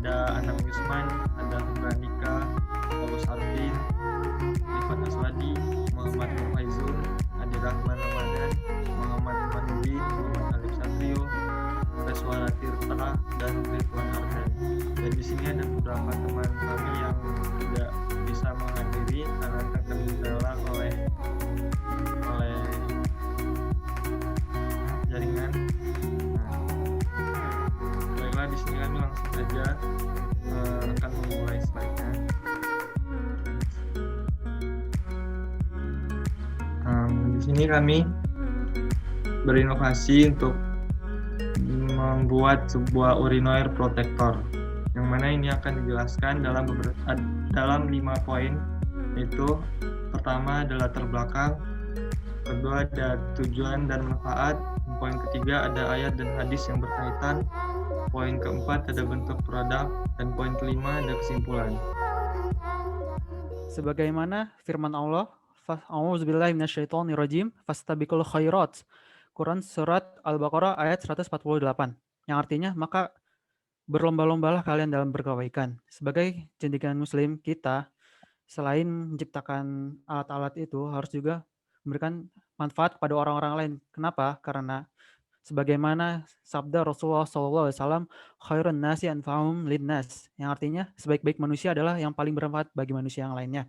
ada Anam Yusman, ada Nuranika, Paulus Arvin, Rifat Aswadi, Muhammad Faizul, Adi Rahman Ramadan, Muhammad Imanuddin, Muhammad Alif Satrio, Reswara Tirta, dan Ridwan Arden. Dan di sini ada beberapa teman kami yang tidak bisa menghadiri karena terkendala oleh jaringan. Baiklah, di sini kami langsung saja akan memulai slide-nya. Di sini kami berinovasi untuk membuat sebuah urinoir protector, yang mana ini akan dijelaskan dalam 5 poin, yaitu pertama adalah latar belakang, kedua ada tujuan dan manfaat, poin ketiga ada ayat dan hadis yang berkaitan, poin keempat ada bentuk produk, dan poin kelima ada kesimpulan. Sebagaimana firman Allah, A'udzubillahi minasyaitonirrajim, fastabiqul khairat. Quran surat Al-Baqarah ayat 148. Yang artinya, maka berlomba-lombalah kalian dalam berkebaikan. Sebagai cendekiawan muslim, kita selain menciptakan alat-alat itu harus juga memberikan manfaat kepada orang-orang lain. Kenapa? Karena sebagaimana sabda Rasulullah SAW, khairun nasi anfa'um linnas, yang artinya sebaik-baik manusia adalah yang paling bermanfaat bagi manusia yang lainnya.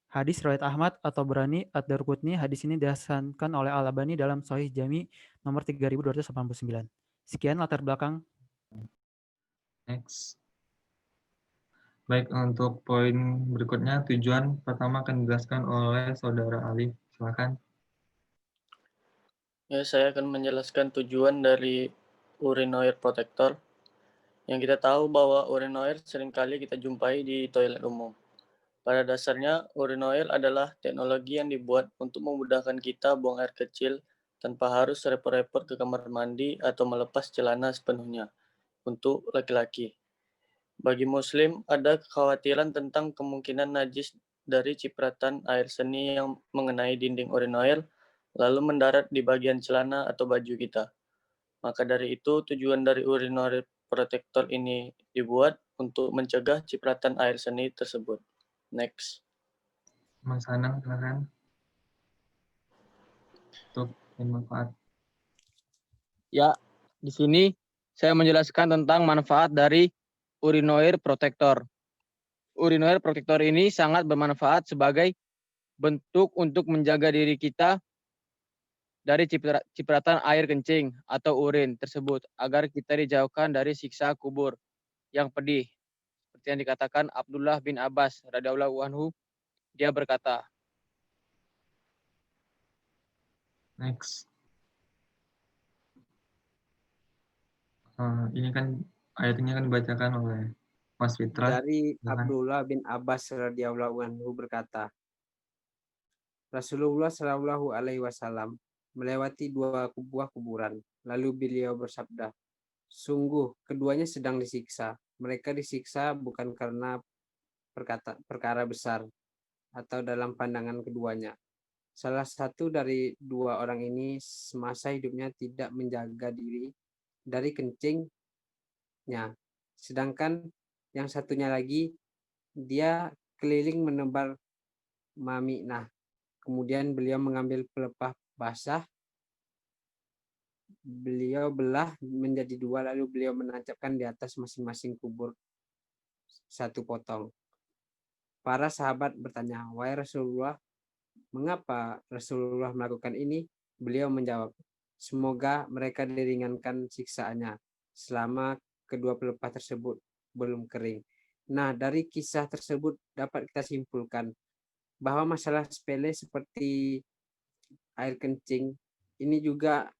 Hadis riwayat Ahmad atau Berani Ad-Darqutni. Hadis ini dihasankan oleh Al-Albani dalam Sahih Jami nomor 3289. Sekian latar belakang. Next. Baik, untuk poin berikutnya, tujuan pertama akan dijelaskan oleh Saudara Alif. Silakan. Ya, saya akan menjelaskan tujuan dari urinoir protector. Yang kita tahu bahwa urinoir seringkali kita jumpai di toilet umum. Pada dasarnya, urinoir adalah teknologi yang dibuat untuk memudahkan kita buang air kecil tanpa harus repot-repot ke kamar mandi atau melepas celana sepenuhnya untuk laki-laki. Bagi muslim, ada kekhawatiran tentang kemungkinan najis dari cipratan air seni yang mengenai dinding urinoir lalu mendarat di bagian celana atau baju kita. Maka dari itu, tujuan dari urinoir protector ini dibuat untuk mencegah cipratan air seni tersebut. Next. Mas Anang, silakan. Untuk manfaat. Ya, di sini saya menjelaskan tentang manfaat dari urinoir protector. Urinoir protector ini sangat bermanfaat sebagai bentuk untuk menjaga diri kita dari cipratan air kencing atau urin tersebut agar kita dijauhkan dari siksa kubur yang pedih. Seperti yang dikatakan Abdullah bin Abbas radhiyallahu anhu, dia berkata. Next. Ini kan ayatnya kan dibacakan oleh Mas Fitra. Dari Abdullah bin Abbas radhiyallahu anhu berkata, Rasulullah Shallallahu alaihi wasallam melewati 2 buah kuburan, lalu beliau bersabda, sungguh keduanya sedang disiksa. Mereka disiksa bukan karena perkara besar atau dalam pandangan keduanya. Salah satu dari 2 orang ini semasa hidupnya tidak menjaga diri dari kencingnya, sedangkan yang satunya lagi dia keliling menebar maminah. Kemudian beliau mengambil pelepah basah, beliau belah menjadi 2, lalu beliau menancapkan di atas masing-masing kubur 1 potong. Para sahabat bertanya, wahai Rasulullah, mengapa Rasulullah melakukan ini? Beliau menjawab, semoga mereka diringankan siksaannya selama kedua pelepah tersebut belum kering. Nah, dari kisah tersebut dapat kita simpulkan bahwa masalah sepele seperti air kencing ini juga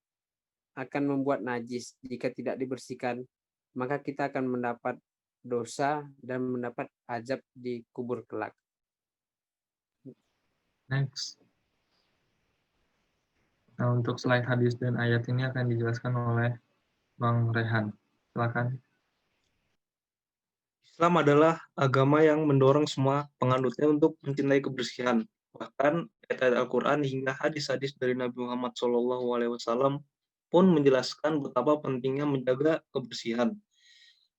akan membuat najis. Jika tidak dibersihkan, maka kita akan mendapat dosa dan mendapat azab di kubur kelak. Next. Nah, untuk slide hadis dan ayat ini akan dijelaskan oleh Bang Rehan. Silakan. Islam adalah agama yang mendorong semua penganutnya untuk mencintai kebersihan. Bahkan ayat Al-Quran hingga hadis-hadis dari Nabi Muhammad SAW pun menjelaskan betapa pentingnya menjaga kebersihan.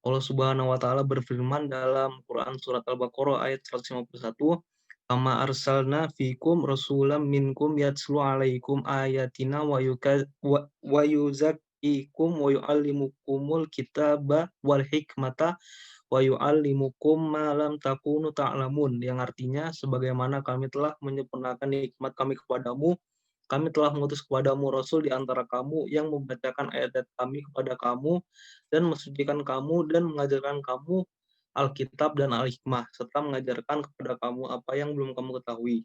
Allah Subhanahu wa taala berfirman dalam Quran surat Al-Baqarah ayat 151, "Kama arsalna fikum rasulam minkum yatslu alaikum ayatina wa yuzakkikum wa yuallimukumul kitaba wal hikmata wa yuallimukum ma lam takunu ta'lamun." Yang artinya, sebagaimana kami telah menyempurnakan nikmat kami kepadamu, kami telah mengutus kepadamu Rasul di antara kamu yang membacakan ayat-ayat kami kepada kamu dan mensucikan kamu dan mengajarkan kamu Alkitab dan Al-Hikmah, serta mengajarkan kepada kamu apa yang belum kamu ketahui.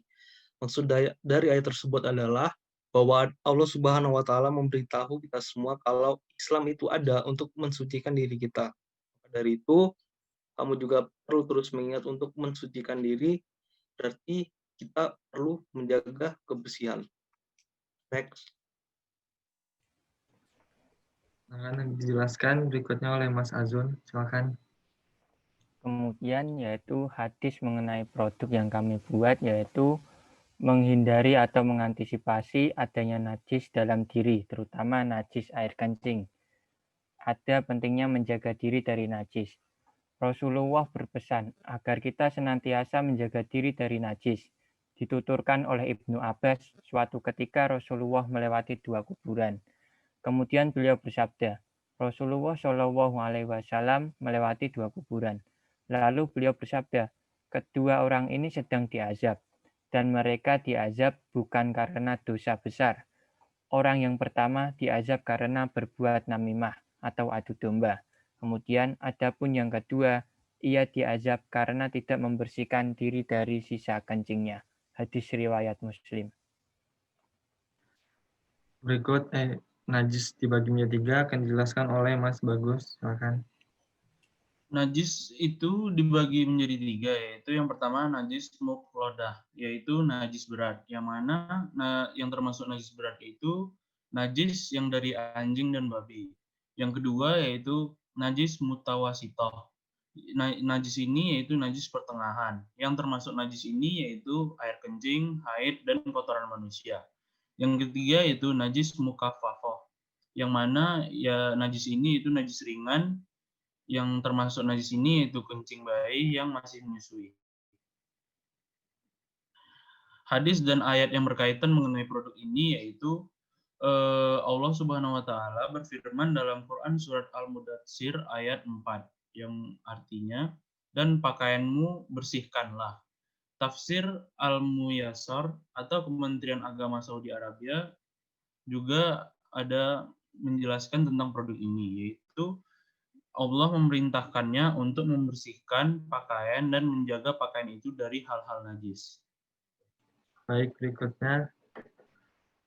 Maksud dari ayat tersebut adalah bahwa Allah Subhanahu wa taala memberitahu kita semua kalau Islam itu ada untuk mensucikan diri kita. Dari itu, kamu juga perlu terus mengingat untuk mensucikan diri, berarti kita perlu menjaga kebersihan. Next. Akan dijelaskan berikutnya oleh Mas Azun. Silakan. Kemudian yaitu hadis mengenai produk yang kami buat, yaitu menghindari atau mengantisipasi adanya najis dalam diri, terutama najis air kencing. Ada pentingnya menjaga diri dari najis. Rasulullah berpesan agar kita senantiasa menjaga diri dari najis. Dituturkan oleh Ibnu Abbas, suatu ketika Rasulullah melewati 2 kuburan. Kemudian beliau bersabda, Rasulullah Shallallahu Alaihi Wasallam melewati 2 kuburan. Lalu beliau bersabda, kedua orang ini sedang diazab, dan mereka diazab bukan karena dosa besar. Orang yang pertama diazab karena berbuat namimah atau adu domba. Kemudian adapun yang kedua, ia diazab karena tidak membersihkan diri dari sisa kencingnya. Hadis riwayat Muslim. Berikut najis dibagi menjadi 3 akan dijelaskan oleh Mas Bagus. Silakan. Najis itu dibagi menjadi 3, yaitu yang pertama najis muklodah, yaitu najis berat. Yang mana yang termasuk najis berat itu najis yang dari anjing dan babi. Yang kedua yaitu najis mutawasitoh. Najis ini yaitu najis pertengahan. Yang termasuk najis ini yaitu air kencing, haid, dan kotoran manusia. Yang ketiga yaitu najis mukafafoh. Yang mana ya najis ini itu najis ringan. Yang termasuk najis ini yaitu kencing bayi yang masih menyusui. Hadis dan ayat yang berkaitan mengenai produk ini yaitu Allah Subhanahu wa taala berfirman dalam Quran surat Al-Mudatsir ayat 4 yang artinya, dan pakaianmu bersihkanlah. Tafsir Al-Muyassar atau Kementerian Agama Saudi Arabia juga ada menjelaskan tentang produk ini, yaitu Allah memerintahkannya untuk membersihkan pakaian dan menjaga pakaian itu dari hal-hal najis. Baik, berikutnya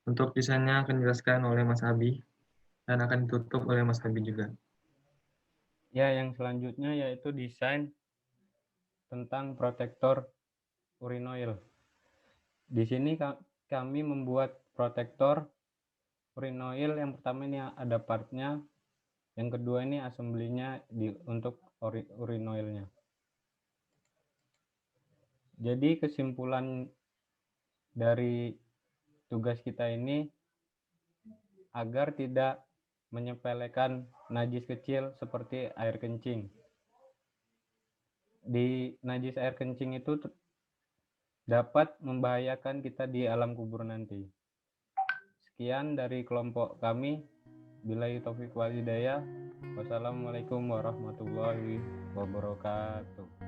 untuk desainnya akan dijelaskan oleh Mas Abi dan akan ditutup oleh Mas Abi juga. Ya, yang selanjutnya yaitu desain tentang protektor urinoil. Di sini kami membuat protektor urinoil. Yang pertama ini ada partnya, yang kedua ini assembly-nya untuk urinoilnya. Jadi kesimpulan dari tugas kita ini agar tidak menyepelekan najis kecil seperti air kencing. Di najis air kencing itu dapat membahayakan kita di alam kubur nanti. Sekian dari kelompok kami. Billahi taufiq wal hidayah. Wassalamualaikum warahmatullahi wabarakatuh.